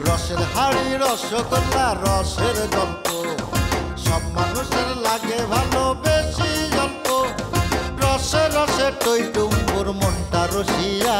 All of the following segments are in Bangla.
রসের হাড়ি রসগোল্লা রসের গল্প সব মানুষের লাগে ভালো বেশি অল্প রসে রসে টইটুম্বুর মনটা রসিয়া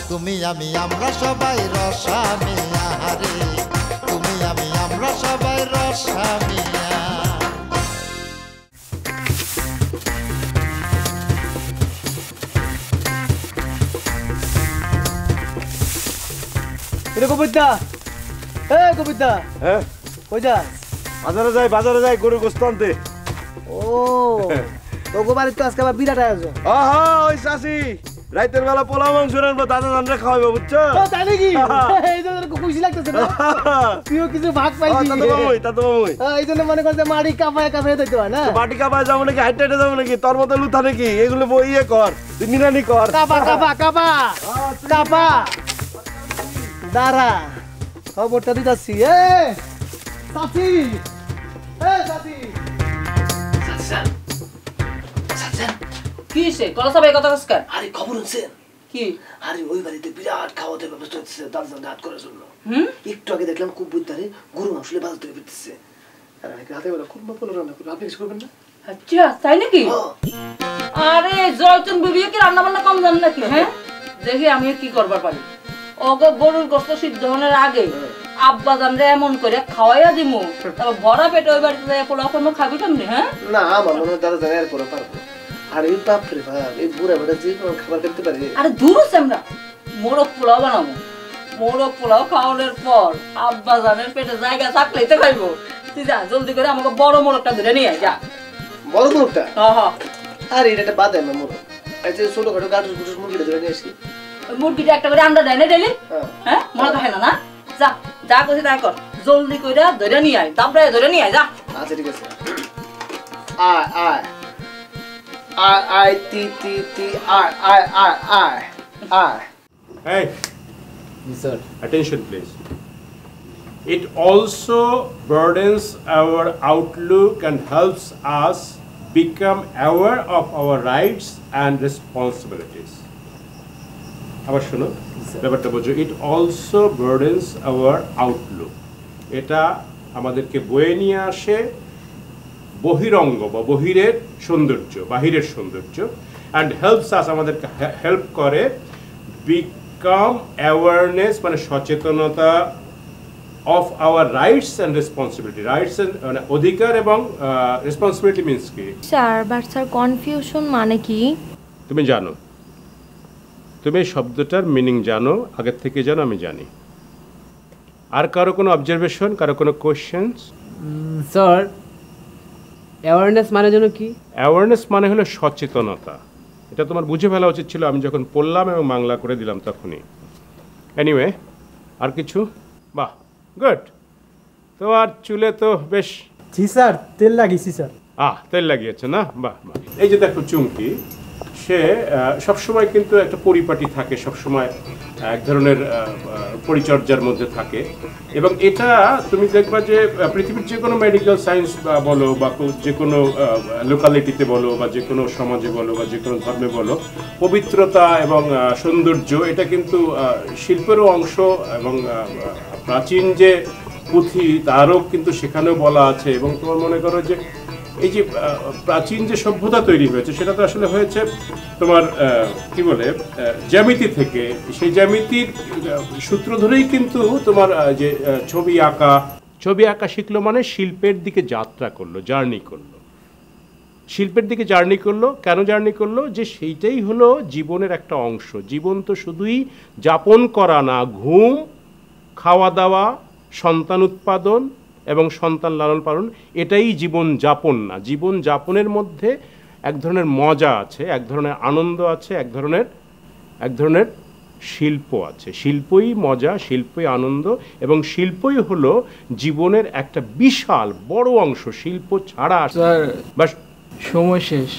তুমি আমি আমরা সবাই রসামিয়া রে তুমি আমি আমরা সবাই রসামিয়া। কবিতা কবিতা হ্যাঁ কই যা বাজারে যাই গরু গোস্ত আনতে। ও তোগো বাড়ি তো আজকে আবার বিরাট আয়োজন। আহা ওই চাচি রাতের বেলা পোলা মাংস রান্না দাদা জানরে খাওয়াবো বুঝছো? ও তাই নাকি? এই জন্য খুশি লাগতেছে না? তুইও কিছু ভাগ পাইছিস? তাতো মামুই এই জন্য মনে করছে মাড়ি কাপায় কাপায় দিতে হয় না? বাটি কাপায় যাবো নাকি হাইটে হাইটে যাবো নাকি তোর মতো লুথা নাকি? এগুলো ইয়ে কর তুই নিরানি কর। কাপা কাপা কাপা কাপা দাঁড়া খবরটা দিতাছি। চাচি চাচি কি সে কলা সবাই কথা কসকার? আরে খবর হচ্ছেন কি? আরে ওই বাড়িতে বিরাট খাওয়াতে ব্যবস্থা হচ্ছে দাদা হাত করার জন্য। একটু আগে দেখলাম খুব বুঝতে গরু মাংস বাজার থেকে ফিরতেছে। আর অনেকে হাতে বেলা খুব ভালো রান্না করবে, আপনি কিছু করবেন না? আচ্ছা তাই নাকি? আরে জয়তুন বিবি কি রান্না বান্না কম জান নাকি? হ্যাঁ দেখি আমি কি করবার পারি। ওকে গরুর গোশত সিদ্ধ হওয়ার আগে আব্বা জানরে এমন করে খাওয়াইয়া দিমু তারপর ভরা পেটে ওই বাড়িতে পোলাও কোনো খাবি কেমনি? হ্যাঁ না আমার মনে হয় দাদা জানে আর করে পারবো। আর এই বাপ রে বাপ এই বুড়া বেটা যে কোনো খাবার খেতে পারে। আরে দূর হচ্ছে আমরা মোরগ পোলাও বানাবো। মোরগ পোলাও খাওয়ানোর পর আব্বা জানের পেটে জায়গা থাকলেই তো খাইবো। তুই যা জলদি করে আমাকে বড় মোরগটা ধরে নিয়ে আয় যা। বড় মুরগটা? হ্যাঁ আরে এটা একটা বাদ দেয় না মোরগ। এই যে ছোটখাটো গাটুস গুটুস মুরগিটা ধরে নিয়ে আসি। ওই মুরগিটা একটা করে আন্ডা দেয় না ডেলি? হ্যাঁ মনে থাকে না? না যা যা করছি তাই কর জলদি করে ধরে নিয়ে আয় দাবড়ায় ধরে নিয়ে আয় যা। আচ্ছা ঠিক আছে। আয় আয় আয় আয় তি তি তি আয় আয় আয় আয় আয়। Hey, sir attention please. It also burdens our outlook and helps us become aware of our rights and responsibilities. আবার শোনো ব্যাপারটা বোঝো। It also burdens our outlook. এটা আমাদেরকে বয়ে নিয়ে আসে বহিরঙ্গ বা বাহিরের সৌন্দর্য অ্যান্ড হেল্পস আস আমাদেরকে হেল্প করে বিকাম অ্যাওয়ারনেস মানে সচেতনতা of our rights and responsibility. Rights মানে অধিকার এবং রেসপন্সিবিলিটি মিনস কি? স্যার বাট স্যার কনফিউশন মানে কি? তুমি জানো, তুমি এই শব্দটার মিনিং জানো, আগের থেকে জানো, আমি জানি। আর কারো কোনো অবজারভেশন, কারো কোনো কোয়েশ্চেন্স? স্যার অ্যাওয়ারনেস মানে জন্য কি? অ্যাওয়ারনেস মানে হলো সচেতনতা। এটা তোমার বুঝে ফেলা উচিত ছিল, আমি যখন পড়লাম এবং বাংলা করে দিলাম তখনই। এনিওয়ে আর কিছু? বাহ গুড। তোমার চুলে তো বেশ। জি স্যার তেল লাগিয়েছি স্যার। তেল লাগিয়েছে না? বাহ বাহ। এই যে দেখো চুমকি, সে সবসময় কিন্তু একটা পরিপাটি থাকে, সবসময় এক ধরনের পরিচর্যার মধ্যে থাকে। এবং এটা তুমি দেখবা যে পৃথিবীর যে কোনো মেডিকেল সায়েন্স বলো বা যে কোনো লোকালিটিতে বলো বা যে কোনো সমাজে বলো বা যে কোনো ধর্মে বলো, পবিত্রতা এবং সৌন্দর্য এটা কিন্তু শিল্পেরও অংশ। এবং প্রাচীন যে পুঁথি তারও কিন্তু সেখানেও বলা আছে। এবং তোমার মনে করো যে এই যে প্রাচীন যে সভ্যতা তৈরি হয়েছে সেটা তো আসলে হয়েছে তোমার কি বলে জ্যামিতি থেকে। সেই জ্যামিতির সূত্র ধরেই কিন্তু তোমার যে ছবি আঁকা শিখলো, মানে শিল্পের দিকে যাত্রা করলো, জার্নি করলো, শিল্পের দিকে জার্নি করলো। কেন জার্নি করলো? যে সেইটাই হলো জীবনের একটা অংশ। জীবন তো শুধুই যাপন করা না, ঘুম, খাওয়া দাওয়া, সন্তান উৎপাদন এবং সন্তান লালন পালন, এটাই জীবন যাপন না। জীবন যাপনের মধ্যে এক ধরনের মজা আছে, এক ধরনের আনন্দ আছে, এক ধরনের শিল্প আছে। শিল্পই মজা, শিল্পই আনন্দ এবং শিল্পই হলো জীবনের একটা বিশাল বড় অংশ। শিল্প ছাড়া বাস সময় শেষ।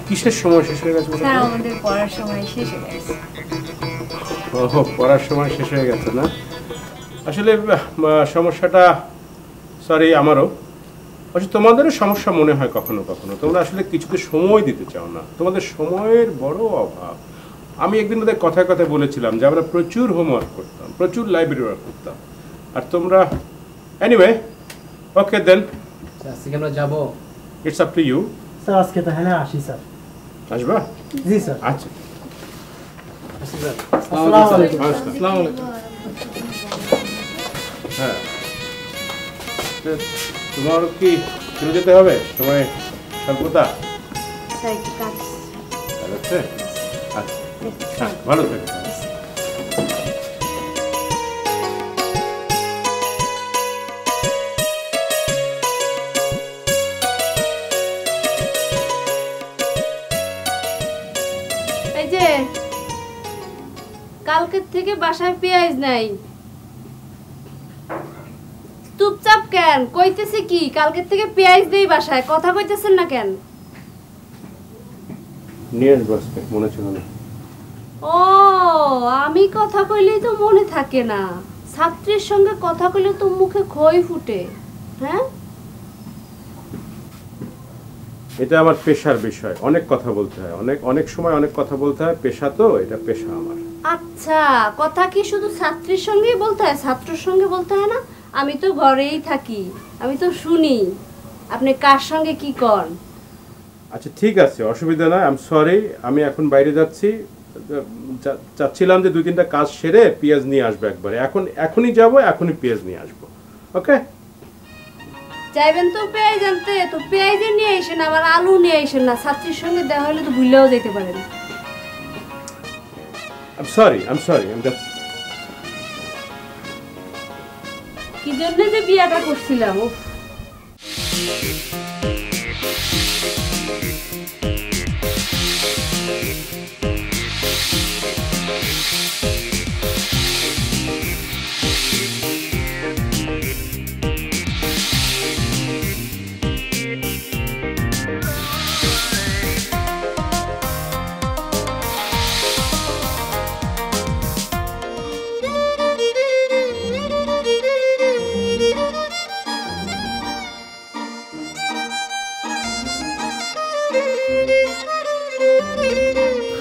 কিসের সময় শেষ হয়ে গেছে? স্যার আমাদের পড়ার সময় শেষ হয়ে গেছে। পড়ার সময় শেষ হয়ে গেছে না? আসলে সমস্যাটা, সরি আমারও, তোমাদেরও সমস্যা মনে হয় কখনো কখনো। তোমরা আসলে কিছুতে সময় দিতে চাও না, তোমাদের সময়ের বড় অভাব। আমি একদিন ওদের কথায় কথায় বলেছিলাম যে আমরা প্রচুর হোমওয়ার্ক করতাম, প্রচুর লাইব্রেরি ওয়ার্ক করতাম, আর তোমরা এনিওয়ে ওকে দেন আজকে আমরা যাবো it's up to you. Sir আজকে তাহলে আসি স্যার। আসবা? জি স্যার। আচ্ছা আসি স্যার। আসসালামু আলাইকুম। আসসালামু আলাইকুম। হ্যাঁ, তো তোমার কি চলে যেতে হবে? সময় স্বল্পতা আছে? আচ্ছা হ্যাঁ, ভালো থেকো। এই যে কালকের থেকে বাসায় পেঁয়াজ নাই, চুপচাপ কেন? কইতেছে কি কালকের থেকে পেঁয়াজ দেই বাসায়, কথা কইতেছেন না কেন? নিয়ে বসতে মনে ছিল না। ও আমি কথা কইলেই তো মনে থাকে না, ছাত্রীর সঙ্গে কথা কইলে তো মুখে খই ফুটে। হ্যাঁ, এটা আমার পেশার বিষয়, অনেক কথা বলতে হয়, অনেক সময় অনেক কথা বলতে হয়, পেশা তো, এটা পেশা আমার। আচ্ছা, কথা কি শুধু ছাত্রীর সঙ্গেই বলতে হয়, ছাত্রর সঙ্গে বলতে হয় না? আমি তো ঘরেই থাকি, আমি তো শুনি আপনি কার সঙ্গে কি করেন। আচ্ছা ঠিক আছে, অসুবিধা নয়, আই এম সরি। আমি এখন বাইরে যাচ্ছি, চাচ্ছিলাম যে 2-3টা কাজ সেরে পেঁয়াজ নিয়ে আসবো একবারে। এখনই যাবো, এখনই পেঁয়াজ নিয়ে আসবো। ওকে, চাইবেন তো পেঁয়াজ আনতে, তো পেঁয়াজ নিয়ে আসেন, আবার আলু নিয়ে আসেন না। ছাত্রীর সঙ্গে দেখা হলে তো ভুলেও যেতে পারেন। I am sorry, I am sorry. কি জন্য যে বিয়াটা করছিলাম। উফ,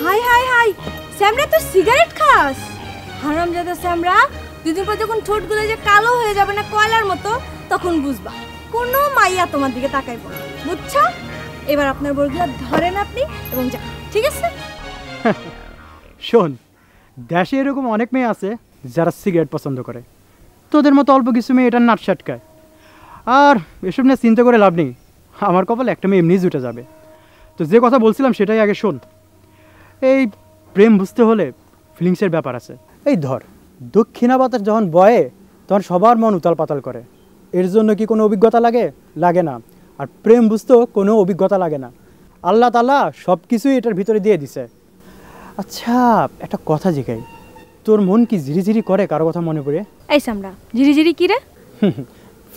হাই হাই হাই, স্যামরা তো সিগারেট খাস? হারামজাদা স্যামরা, দুদিন পর যখন ঠোঁটগুলো যে কালো হয়ে যাবে না কয়লার মতো, তখন বুঝবা কোনো মাইয়া তোমার দিকে তাকাইবো না, বুঝছো? এবার আপনার বউগুলো ধরেন আপনি এবং যান, ঠিক আছে? শোন, দেশে এরকম অনেক মেয়ে আছে যারা সিগারেট পছন্দ করে, তোদের মতো অল্প কিছু মেয়ে এটা নাট সাটকায়। আর এসব নিয়ে চিন্তা করে লাভ নেই, আমার কপালে একটা মেয়ে এমনি জুটে যাবে। তো যে কথা বলছিলাম সেটাই আগে শোন। এই প্রেম বুঝতে হলে ফিলিংসের ব্যাপার আছে। এই ধর, দক্ষিণা বাতাস যখন বয়ে তখন সবার মন উতাল পাতাল করে। এর জন্য কি কোনো অভিজ্ঞতা লাগে? লাগে না। আর প্রেম বুঝতেও কোনো অভিজ্ঞতা লাগে না, আল্লাহ তাআলা সব কিছুই এটার ভিতরে দিয়ে দিছে। আচ্ছা একটা কথা জিগাই, তোর মন কি ঝিরিঝিরি করে কারো কথা মনে পড়ে? এই স্যামরা, ঝিরিঝিরি কি রে?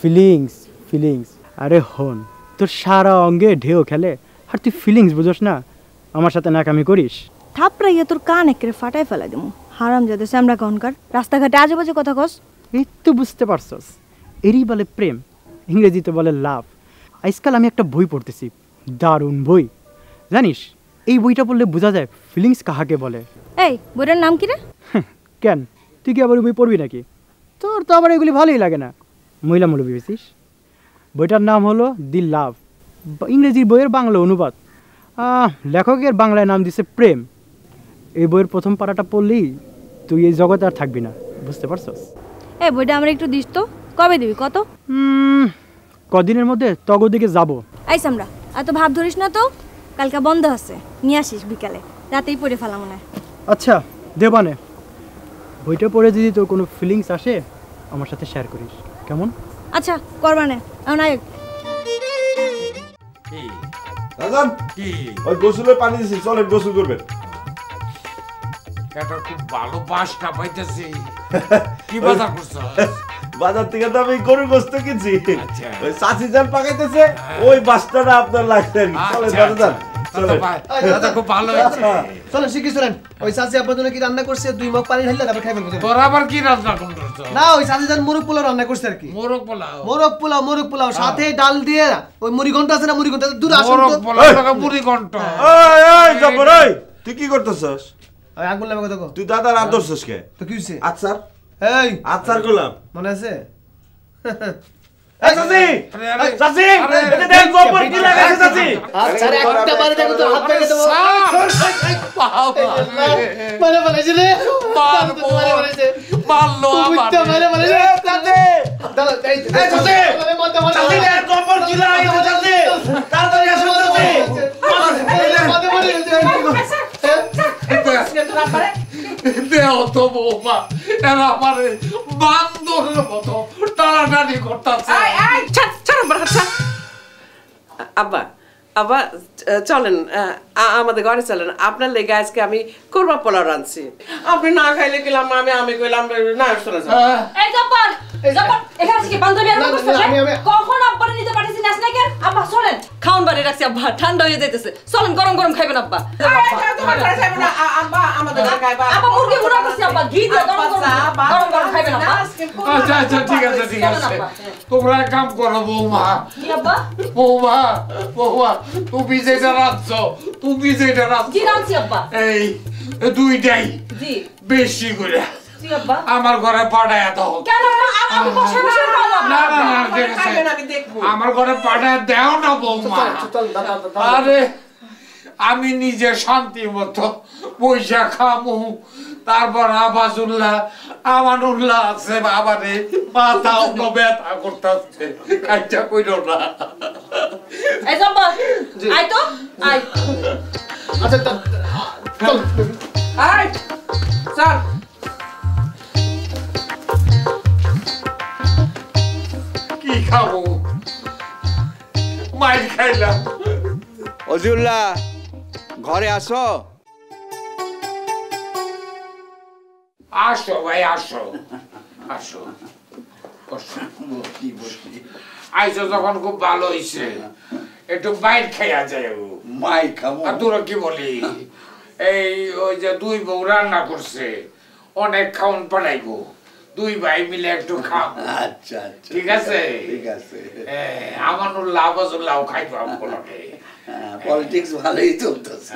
Feelings, feelings. আরে হন, তোর সারা অঙ্গে ঢেউ খেলে আর তুই ফিলিংস বুঝোস না? আমার সাথে নাকামি করিস? থাপড়াইয়া তোর কান একেবারে ফাটাই ফেলা দেবো। হারামজাদা স্যামরা কনকার, রাস্তাঘাটে আজে বাজে কথা কস। এই তো বুঝতে পারছস, এরই বলে প্রেম, ইংরেজিতে বলে লাভ। আজকাল আমি একটা বই পড়তেছি, দারুণ বই। জানিস এই বইটা পড়লে বোঝা যায় ফিলিংস কাহাকে বলে। এই বইটার নাম কি রে? কেন, তুই কি আবার বই পড়বি নাকি? তোর তো আবার এগুলি ভালোই লাগে না, মহিলা মূল্য ভেবেছিস? বইটার নাম হলো দি লাভ, ইংরেজি বইয়ের বাংলা অনুবাদ। লেখকের বাংলায় নাম দিছে প্রেম। এই বইয়ের প্রথম পারাটা পড়লেই তুই এই জগতে আর থাকবি না, বুঝতে পারছস? এই বইটা আমরা একটু দিস তো, কবে দিবি কত? কদিনের মধ্যে তগদিকে যাব। এই সামরা, এত ভাব ধরিস না তো, কালকে বন্ধ আছে, নিয়ে আসিস বিকালে, রাতেই পড়ে ফেলা মনে হয়। আচ্ছা দেবানে, বইটা পড়ে যদি তোর কোনো ফিলিংস আসে আমার সাথে শেয়ার করিস, কেমন? আচ্ছা করবানে, এখন আয়। দাদান ওই গোসলের পানি দিছি, চলেন গোসল করবেন। এটা খুব ভালো বাসটা পাইতেছি। কি বাজার করছো? বাজার থেকে তো আমি গরুর গোশত কিনছি। আচ্ছা। ওই চাচি জান পাকাইতেছে, ওই বাসটা আপনার লাগতেন। চলেন দাদান, চলেন। দাদা খুব ভালো হয়েছে। চলেন শিখি চলেন। ওই চাচি আপনার জন্য কি রান্না করছে, 2 মগ পানি ঢাললে তারপর খাইবেন। তোর আবার কি রান্না করছো? না ওই চাচি জান মোরগ পোলাও রান্না করছে আর কি। মোরগ পোলাও? মোরগ পোলাও সাথে ডাল দিয়ে ওই মুড়ি ঘন্ট আছে না, মুড়ি ঘন্ট দূর আসুন মোরগ তো। পোলাও টাকা মুড়ি ঘন্ট। এই এই জব্বর, এই তুই কি করতেছস? ওই আগুন লাগবে কথা কো তুই দাদার আদর্শস কে তো কি হইছে আচ্ছা এই আচ্ছা গোলাম মনে আছে এই চাচি চাচি এটা দেখ গোবর কি লাগাইছে চাচি আচ্ছা একটা মারে দেখো তো হাত ভেঙে দেবো মানে বলেছে রে মারে বলেছে মারলো আমার মারে বলেছে চাচি দাদা এই চাচি চাচি রে গোবর কি লাগাইছে চাচি তাড়াতাড়ি আসো চাচি দেহ তো বৌমা এরা আমার বান্দরের মতো টানাটানি করতেছে। আব্বা আব্বা চলেন আমাদের ঘরে চলেন আপনার লেগে আজকে আমি কোরমা পোলাও রাঁধছি আপনি না খাইলে গেলাম আমি কইলাম না চলে যাও এই জব্বার জব্বার এখানে কি বান্ধবী আর করছিস কখন আব্বার নিতে পারিস না কেন আব্বা চলেন খাওন বাড়ি রাখছি আব্বা ঠান্ডা হয়ে যাইতেছে চলেন গরম গরম খাইবেন আব্বা আব্বা আমাদের খাইবা আব্বা মুরগি মুড়া করছি আব্বা ঘি দিয়ে গরম গরম খাইবেন আব্বা আচ্ছা আচ্ছা ঠিক আছে তোমরা এক কাম করো বৌমা কি আব্বা বৌমা বৌমা তুমি যেটা রাঁধছো তুমি যেটা রাঁধছো কি রাঁধছি আব্বা এই দুইটাই জি বেশি করে জি আব্বা আমার ঘরে পাঠায় দাও কেন আমি বসে বসে খাবো না না না দেখছে আমি দেখবো আমার ঘরে পাঠায় দাও না বৌমা আরে আমি নিজে শান্তি মতো পয়সা খামু তারপর আবাসুল্লাহ আমানুল্লাহ আছে বাবারে মাথা অন্য ব্যথা করতেছে কাজটা কইরো না এই জব্বার আই তো আই আচ্ছা চল আই চল কি খাবো মাইর খাইলাম অজুল্লাহ ঘরে আসো আসো ভাই আসো আসো আইসো যখন খুব ভালো হয়েছে একটু বাইর খাইয়া যায় মাই খামো আর তোরা কি বলি এই ওই যে দুই বউ রান্না করছে অনেক খাওন পাঠাইবো দুই ভাই মিলে একটু খাও আচ্ছা আচ্ছা ঠিক আছে ঠিক আছে আমানুল্লাহ আবাসুল্লাহ খাইবো আমগুলোকে পলিটিক্স ভালোই চলতেছে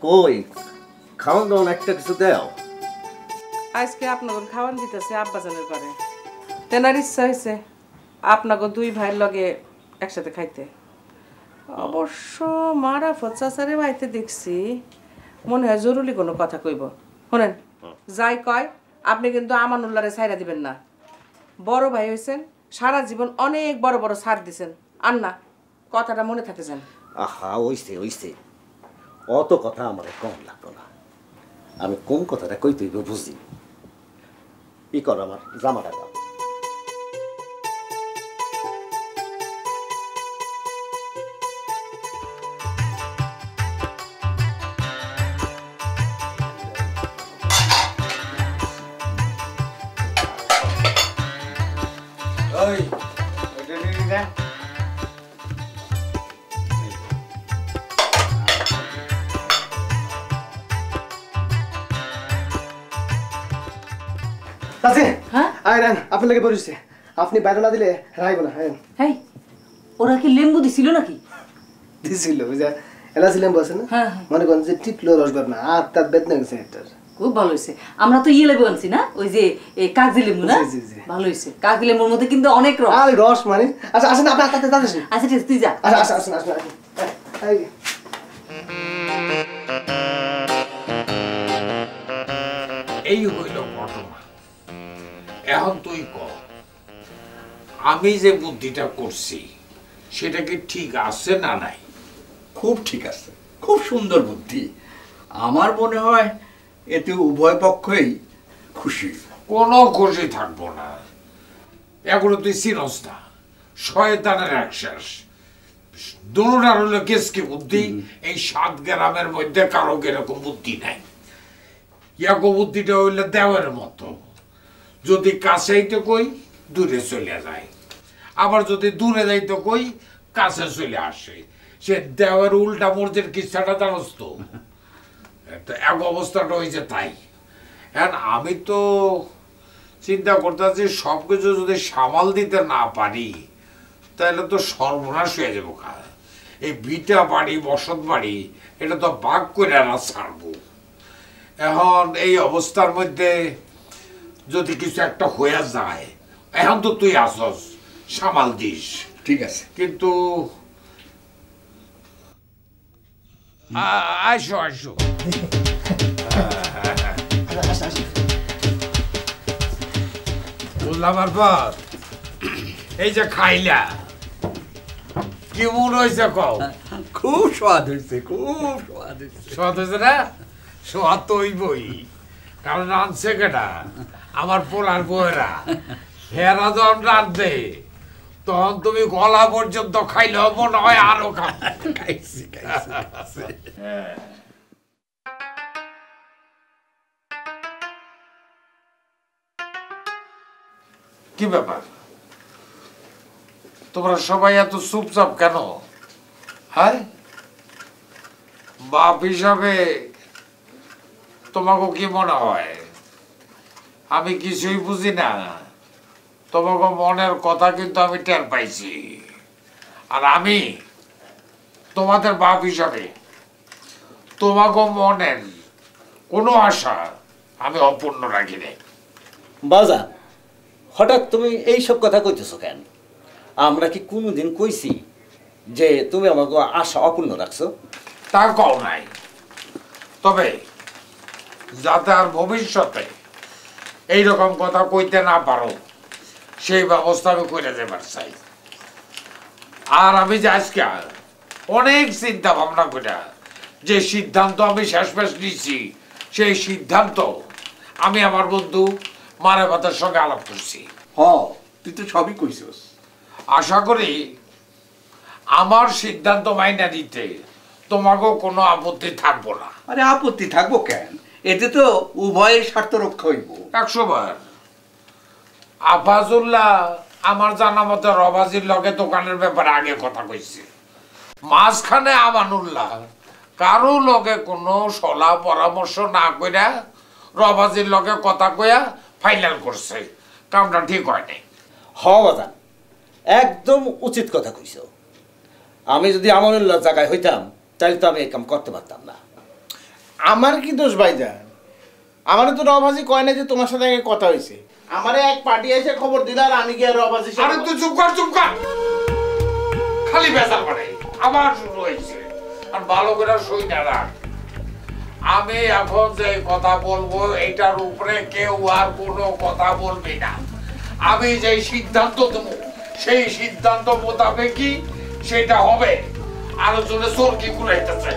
কই খাওন দাওন একটা কিছু দাও আজকে আপনাকে খাওয়ান দিতেছে আব্বাজানের ঘরে তেনার ইচ্ছা হয়েছে আপনাকে দুই ভাইয়ের লগে একসাথে খাইতে অবশ্য মারা ফচাচারে বাড়িতে দেখছি মনে হয় জরুরি কোনো কথা কইব শোনেন যাই কয় আপনি কিন্তু আমানুল্লাহরে ছাইরা দিবেন না বড় ভাই হয়েছেন সারা জীবন অনেক বড় বড় ছাড় দিছেন আর না কথাটা মনে থাকে যান আহা ওইছে ওইছে অত কথা আমার কম লাগতো না আমি কোন কথাটা কই তুই বুঝি ই কর আমার জামাটা দাও ওই এটা নিবি না চাচি হ্যাঁ আয় রান আপনার লাগে পরিছে আপনি বাইরে না দিলে রাইব না হ্যাঁ হেই ওরা কি লেম্বু দিছিল নাকি দিছিল বুঝা এলাচি লেম্বু আছে না মনে করেন যে টিপলো রস বার না আর তার বেদনা গেছে একটা খুব ভালো হয়েছে আমরা তো ইয়ে লেবু আনছি না ওই যে কাগজি লেবু না ভালো হয়েছে কাগজি লেবুর মধ্যে কিন্তু অনেক রস আর রস মানে আচ্ছা আসেন আপনি তাতে তাতে আচ্ছা ঠিক আছে তুই যা আচ্ছা আচ্ছা আসেন আসেন এই এই হইল ঘটনা এখন তুই ক আমি যে বুদ্ধিটা করছি সেটা কি ঠিক আছে না নাই খুব ঠিক আছে খুব সুন্দর বুদ্ধি আমার মনে হয় এতে উভয় পক্ষই খুশি কোনো খুশি থাকবো না এগুলো তুই চিনস না শয়তানের একশ্বাস দুটার হলো কেসকি বুদ্ধি এই 7 গ্রামের মধ্যে কারো এরকম বুদ্ধি নাই ইয়াকো বুদ্ধিটা হইলে দেওয়ার মতো যদি কাছেইতে কই দূরে চলে যায় আবার যদি দূরে যাইতে কই কাছে চলে আসে সে দেওয়ার উল্টা মর্জির কিচ্ছাটা জানোস তো এক অবস্থাটা হয়েছে তাই এখন আমি তো চিন্তা করতেছি সবকিছু যদি সামাল দিতে না পারি তাহলে তো সর্বনাশ হয়ে যাবো। এই ভিটা বাড়ি বসত বাড়ি এটা তো ভাগ করে না ছাড়বো। এখন এই অবস্থার মধ্যে যদি কিছু একটা হয়ে যায়, এখন তো তুই আসস সামাল দিস, ঠিক আছে। কিন্তু আসো আসো বললাম আর পর এই যে খাইলা কি মন হয়েছে কও? খুব স্বাদ হয়েছে, খুব স্বাদ হয়েছে। স্বাদ হয়েছে না? স্বাদ তো হইবই, কারণ রাঁধছে কেটা আমার পোলার বউয়েরা। হেরা যখন রাঁধবে তখন তুমি গলা পর্যন্ত খাইলে মনে হয় আরো খাইছি। কি ব্যাপার তোমরা সবাই এত চুপচাপ কেন? হ্যাঁ, বাপ হিসাবে তোমাকে কি মনে হয় আমি কিছুই বুঝি না? তোমাকে মনের কথা কিন্তু আমি টের পাইছি, আর আমি তোমাদের বাপ হিসাবে তোমাকে মনের কোনো আশা আমি অপূর্ণ রাখি নাই। বাজান, হঠাৎ তুমি এইসব কথা কইতেছো কেন? আমরা কি কোনোদিন কইছি যে তুমি আমাকে আশা অপূর্ণ রাখছো? তা কও নাই, তবে যাতে আর ভবিষ্যতে এইরকম কথা কইতে না পারো সেই ব্যবস্থা আমি করে দেবার চাই। আর আমি যে আজকে অনেক চিন্তা ভাবনা করে যে সিদ্ধান্ত আমি শেষমেশ নিয়েছি, সেই সিদ্ধান্ত আমি আমার বন্ধু মারে ভাতের সঙ্গে আলাপ করছি। তুই তো সবই কইছিস। আশা করি আমার সিদ্ধান্ত মাইনা দিতে তোমাকেও কোনো আপত্তি থাকবো না। আরে আপত্তি থাকবো কেন? এতে তো উভয়ের স্বার্থ রক্ষা হইব। 100 বার। আফাজুল্লাহ আমার জানা মতে রবাজির লগে দোকানের ব্যাপারে আগে কথা কইছে, মাঝখানে আমানুল্লাহ কারো লগে কোনো সলা পরামর্শ না কইরা রবাজির লগে কথা কইয়া ফাইনাল করছে। কামটা ঠিক হয় নাই। বাজান, একদম উচিত কথা কইছো। আমি যদি আমানুল্লাহ জায়গায় হইতাম তাহলে তো আমি এই কাম করতে পারতাম না। আমার কি দোষ ভাইজান? আমারে তো রবাজি কয় না যে তোমার সাথে আগে কথা হয়েছে। আমারে এক পার্টি এসে খবর দিল আর আমি গিয়ে রবাজি। আরে তুই চুপ কর, চুপ কর, খালি বেজাল করে আবার শুরু হয়েছে। আর ভালো করে সই না রাখ। আমি এখন যে কথা বলবো এটার উপরে কেউ আর কোনো কথা বলবি না। আমি যে সিদ্ধান্ত দেবো সেই সিদ্ধান্ত মোতাবেকই সেটা হবে। আলোচনা চোর কি ঘুরাইতেছে।